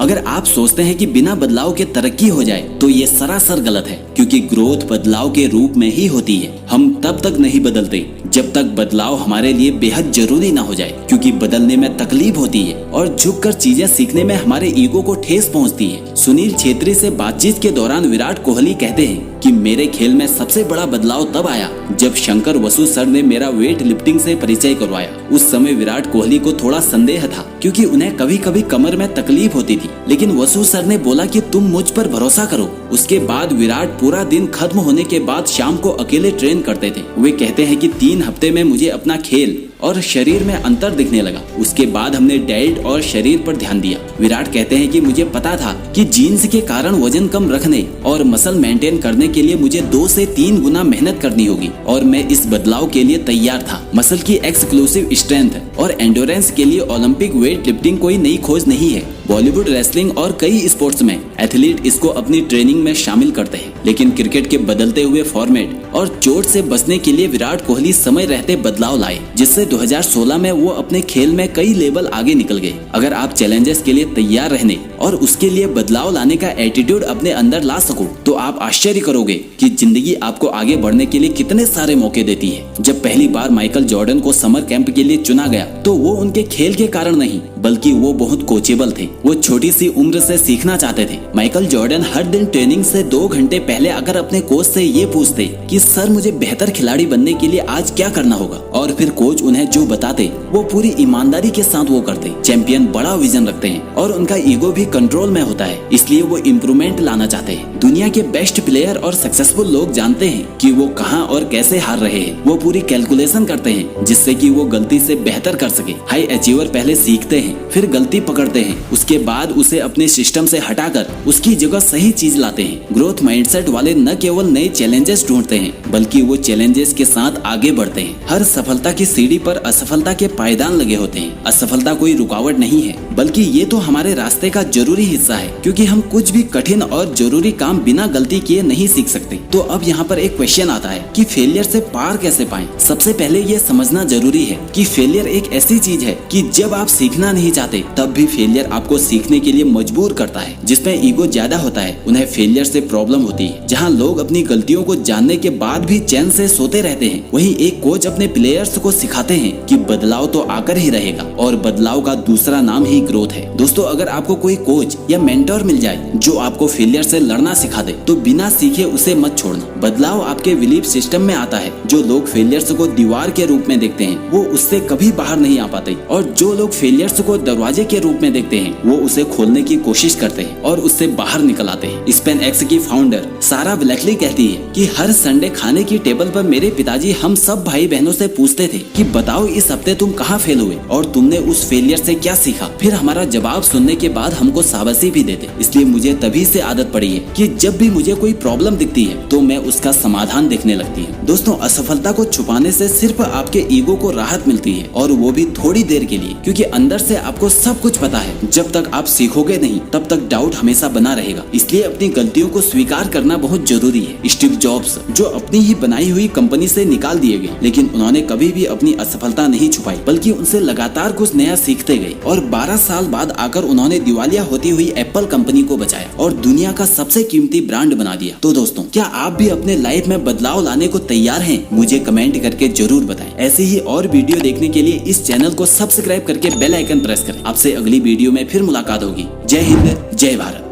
अगर आप सोचते हैं कि बिना बदलाव के तरक्की हो जाए तो ये सरासर गलत है, क्योंकि ग्रोथ बदलाव के रूप में ही होती है। हम तब तक नहीं बदलते जब तक बदलाव हमारे लिए बेहद जरूरी ना हो जाए, क्योंकि बदलने में तकलीफ होती है और झुककर चीजें सीखने में हमारे ईगो को ठेस पहुंचती है। सुनील छेत्री से बातचीत के दौरान विराट कोहली कहते हैं कि मेरे खेल में सबसे बड़ा बदलाव तब आया जब शंकर वसु सर ने मेरा वेट लिफ्टिंग से परिचय करवाया। उस समय विराट कोहली को थोड़ा संदेह था, क्योंकि उन्हें कभी कभी कमर में तकलीफ होती थी, लेकिन वसु सर ने बोला कि तुम मुझ पर भरोसा करो। उसके बाद विराट पूरा दिन खत्म होने के बाद शाम को अकेले ट्रेन करते थे। वे कहते हैं कि 3 हफ्ते में मुझे अपना खेल और शरीर में अंतर दिखने लगा। उसके बाद हमने डाइट और शरीर पर ध्यान दिया। विराट कहते हैं कि मुझे पता था कि जीन्स के कारण वजन कम रखने और मसल मेंटेन करने के लिए मुझे 2 से 3 गुना मेहनत करनी होगी, और मैं इस बदलाव के लिए तैयार था। मसल की एक्सक्लूसिव स्ट्रेंथ और एंडोरेंस के लिए ओलंपिक वेट लिफ्टिंग कोई नई खोज नहीं है। बॉलीवुड, रेसलिंग और कई स्पोर्ट्स में एथलीट इसको अपनी ट्रेनिंग में शामिल करते हैं, लेकिन क्रिकेट के बदलते हुए फॉर्मेट और चोट से बचने के लिए विराट कोहली समय रहते बदलाव लाए, जिससे 2016 में वो अपने खेल में कई लेवल आगे निकल गए। अगर आप चैलेंजेस के लिए तैयार रहने और उसके लिए बदलाव लाने का एटीट्यूड अपने अंदर ला सको तो आप आश्चर्य करोगे कि जिंदगी आपको आगे बढ़ने के लिए कितने सारे मौके देती है। जब पहली बार माइकल जॉर्डन को समर कैंप के लिए चुना गया तो वो उनके खेल के कारण नहीं, बल्कि वो बहुत कोचेबल थे। वो छोटी सी उम्र से सीखना चाहते थे। माइकल जॉर्डन हर दिन ट्रेनिंग से 2 घंटे पहले अगर अपने कोच से ये पूछते कि सर मुझे बेहतर खिलाड़ी बनने के लिए आज क्या करना होगा, और फिर कोच उन्हें जो बताते वो पूरी ईमानदारी के साथ वो करते। चैंपियन बड़ा विजन रखते हैं और उनका ईगो भी कंट्रोल में होता है, इसलिए वो इम्प्रूवमेंट लाना चाहते हैं। दुनिया के बेस्ट प्लेयर और सक्सेसफुल लोग जानते हैं कि वो कहां और कैसे हार रहे हैं। वो पूरी कैलकुलेशन करते हैं जिससे कि वो गलती से बेहतर कर सके। हाई अचीवर पहले सीखते हैं, फिर गलती पकड़ते हैं, उसके बाद उसे अपने सिस्टम से हटाकर उसकी जगह सही चीज लाते हैं। ग्रोथ माइंडसेट वाले न केवल नए चैलेंजेस ढूंढते हैं, बल्कि वो चैलेंजेस के साथ आगे बढ़ते हैं। हर सफलता की सीढ़ी पर असफलता के पायदान लगे होते हैं। असफलता कोई रुकावट नहीं है, बल्कि ये तो हमारे रास्ते का जरूरी हिस्सा है, क्योंकि हम कुछ भी कठिन और जरूरी काम बिना गलती किए नहीं सीख सकते। तो अब यहाँ पर एक क्वेश्चन आता है कि फेलियर से पार कैसे पाएं? सबसे पहले ये समझना जरूरी है कि फेलियर एक ऐसी चीज है कि जब आप सीखना नहीं चाहते तब भी फेलियर आपको सीखने के लिए मजबूर करता है। जिसमें ईगो ज्यादा होता है उन्हें फेलियर से प्रॉब्लम होती है। जहाँ लोग अपनी गलतियों को जानने के बाद भी चैन से सोते रहते हैं, वहीं एक कोच अपने प्लेयर्स को सिखाते हैं कि बदलाव तो आकर ही रहेगा, और बदलाव का दूसरा नाम ही ग्रोथ है। दोस्तों, अगर आपको कोई कोच या मेंटर मिल जाए जो आपको फेलियर से लड़ना सिखा दे तो बिना सीखे उसे मत छोड़ना। बदलाव आपके बिलीफ सिस्टम में आता है। जो लोग फेलियर्स को दीवार के रूप में देखते हैं वो उससे कभी बाहर नहीं आ पाते, और जो लोग फेलियर्स को दरवाजे के रूप में देखते हैं वो उसे खोलने की कोशिश करते हैं और उससे बाहर निकल आते हैं। स्पेन एक्स की फाउंडर सारा ब्लैकली कहती है कि हर संडे खाने की टेबल पर मेरे पिताजी हम सब भाई बहनों से पूछते थे कि बताओ इस हफ्ते तुम कहाँ फेल हुए और तुमने उस फेलियर से क्या सीखा। फिर हमारा जवाब सुनने के बाद हमको शाबाशी भी देते। इसलिए मुझे तभी से आदत पड़ी है कि जब भी मुझे कोई प्रॉब्लम दिखती है तो मैं उसका समाधान देखने लगती हूँ। दोस्तों, असफलता को छुपाने से सिर्फ आपके ईगो को राहत मिलती है, और वो भी थोड़ी देर के लिए, क्योंकि अंदर से आपको सब कुछ पता है। जब तक आप सीखोगे नहीं तब तक डाउट हमेशा बना रहेगा। इसलिए अपनी गलतियों को स्वीकार करना बहुत जरूरी है। स्टीव जॉब्स जो अपनी ही बनाई हुई कंपनी से निकाल दिए गए, लेकिन उन्होंने कभी भी अपनी असफलता नहीं छुपाई, बल्कि उनसे लगातार कुछ नया सीखते गए, और 12 साल बाद आकर उन्होंने दिवालिया होती हुई एप्पल कंपनी को बचाया और दुनिया का सबसे कीमती ब्रांड बना दिया। तो दोस्तों, क्या आप भी अपने लाइफ में बदलाव लाने को तैयार हैं? मुझे कमेंट करके जरूर बताएं। ऐसे ही और वीडियो देखने के लिए इस चैनल को सब्सक्राइब करके बेल आइकन प्रेस करें। आपसे अगली वीडियो में फिर मुलाकात होगी। जय हिंद, जय भारत।